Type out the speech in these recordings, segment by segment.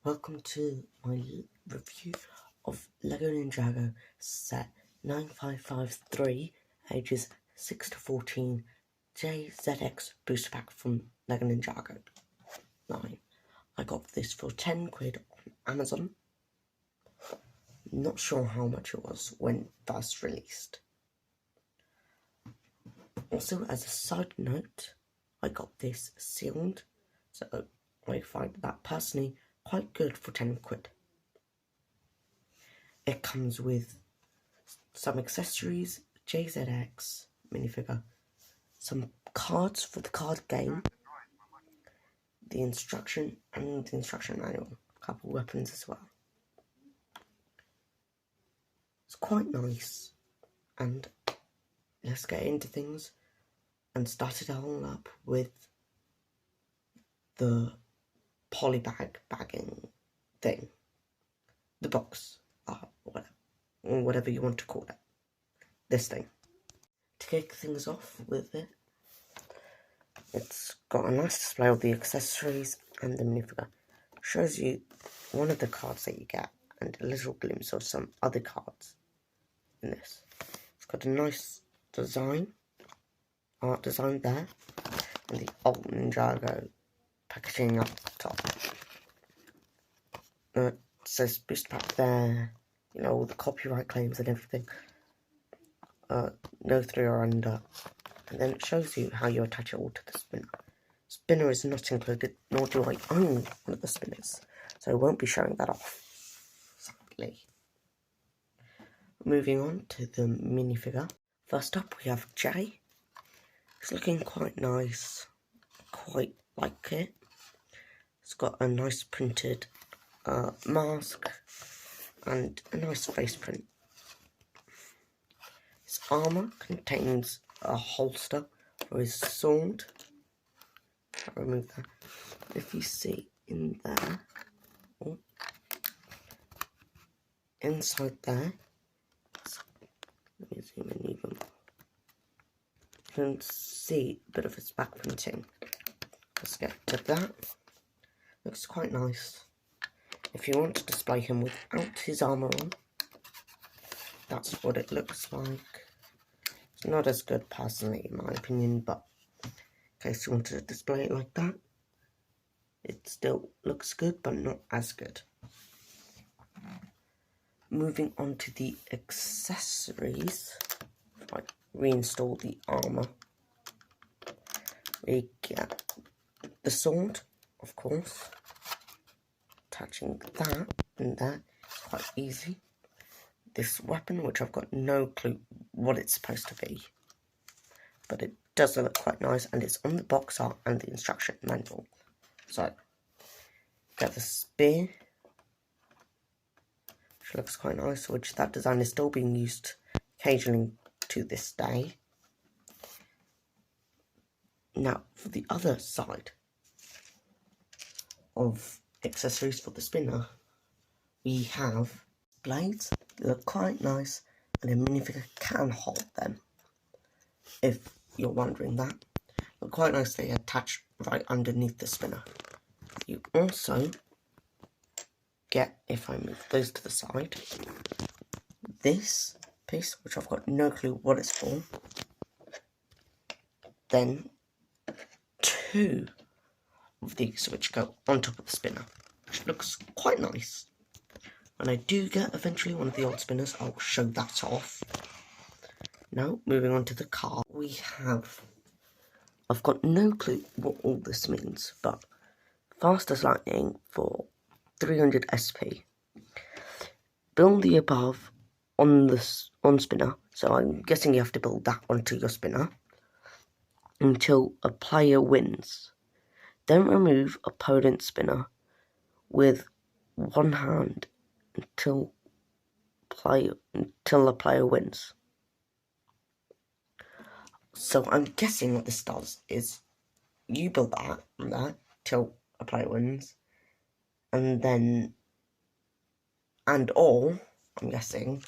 welcome to my review of LEGO Ninjago set 9553, ages 6 to 14, JZX booster pack from LEGO Ninjago 9. I got this for 10 quid on Amazon. Not sure how much it was when first released. Also, as a side note, I got this sealed, so I find that personally quite good for 10 quid. It comes with some accessories, JZX minifigure, some cards for the card game, the instruction and the instruction manual, a couple weapons as well. It's quite nice, and let's get into things and start it all up with the bagging thing, the box, whatever you want to call it, this thing. To kick things off with it, it's got a nice display of the accessories and the minifigure. Shows you one of the cards that you get and a little glimpse of some other cards in this. It's got a nice art design there, and the old Ninjago packaging up top. It says booster pack there, you know, all the copyright claims and everything. No 3 or under. And then it shows you how you attach it all to the spinner. Spinner is not included, nor do I own one of the spinners, so I won't be showing that off, sadly. Moving on to the minifigure. First up we have Jay. It's looking quite nice, quite like it. It's got a nice printed mask and a nice face print. His armour contains a holster for his sword. I'll remove that. If you see in there, inside there, let me zoom in even more. You can see a bit of his back printing. Let's get to that. Looks quite nice. If you want to display him without his armour on, that's what it looks like. It's not as good personally in my opinion, but in case you want to display it like that, it still looks good, but not as good. Moving on to the accessories, if I reinstall the armour, we get the sword, of course. Attaching that in there is quite easy. This weapon, which I've got no clue what it's supposed to be, but it does look quite nice, and it's on the box art and the instruction manual. So, get the spear, which looks quite nice, which that design is still being used occasionally to this day. Now, for the other side of accessories for the spinner, we have blades. They look quite nice, and a minifigure can hold them, if you're wondering that. Look quite nice, they attach right underneath the spinner. You also get, if I move those to the side, this piece, which I've got no clue what it's for. Then 2 of these which go on top of the spinner, which looks quite nice. When I do get eventually one of the old spinners, I'll show that off. Now, moving on to the car, I've got no clue what all this means, but fast as lightning for 300 SP. Build the above on spinner, so I'm guessing you have to build that onto your spinner until a player wins. Then remove opponent's spinner with one hand until a player wins. So I'm guessing what this does is you build that and that till a player wins, and then I'm guessing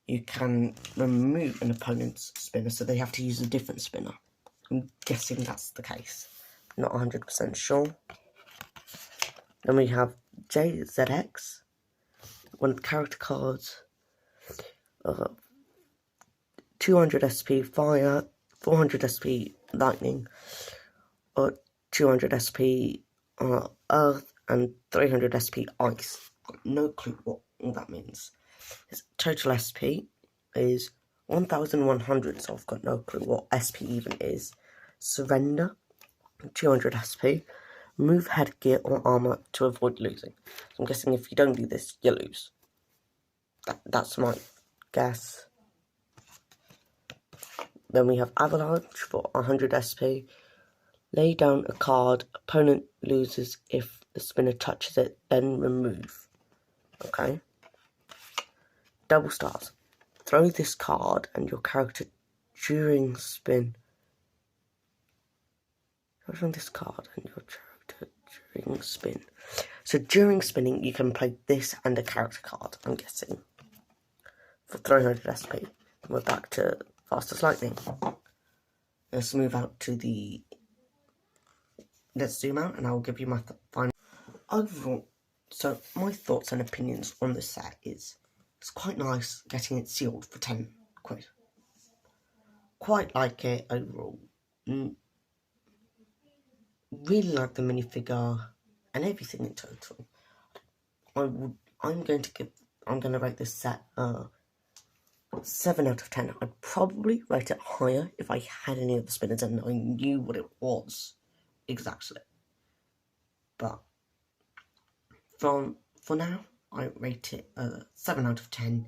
you can remove an opponent's spinner, so they have to use a different spinner. I'm guessing that's the case. Not 100% sure. Then we have JZX, one of the character cards, 200 SP Fire, 400 SP Lightning, or 200 SP Earth, and 300 SP Ice. Got no clue what all that means. His total SP is 1100, so I've got no clue what SP even is. Surrender, 200 SP. Move headgear or armor to avoid losing. So I'm guessing if you don't do this, you lose. That's my guess. Then we have Avalanche for 100 SP. Lay down a card, opponent loses if the spinner touches it, then remove. Okay. Double stars. Throw this card and your character during spin. Throw this card and your character during spin. So during spinning, you can play this and a character card, I'm guessing, for 300 SP. We're back to Fastest Lightning. Let's move out to the... Let's zoom out and I'll give you my final... Overall, so my thoughts and opinions on this set is... It's quite nice getting it sealed for 10 quid. Quite like it overall. Really like the minifigure and everything in total. I'm going to rate this set 7 out of 10. I'd probably rate it higher if I had any of the spinners and I knew what it was exactly. But for now, I rate it 7 out of 10.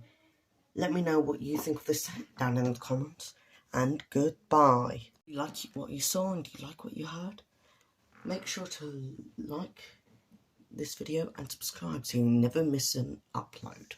Let me know what you think of this set down in the comments. And goodbye. Do you like what you saw and do you like what you heard? Make sure to like this video and subscribe so you never miss an upload.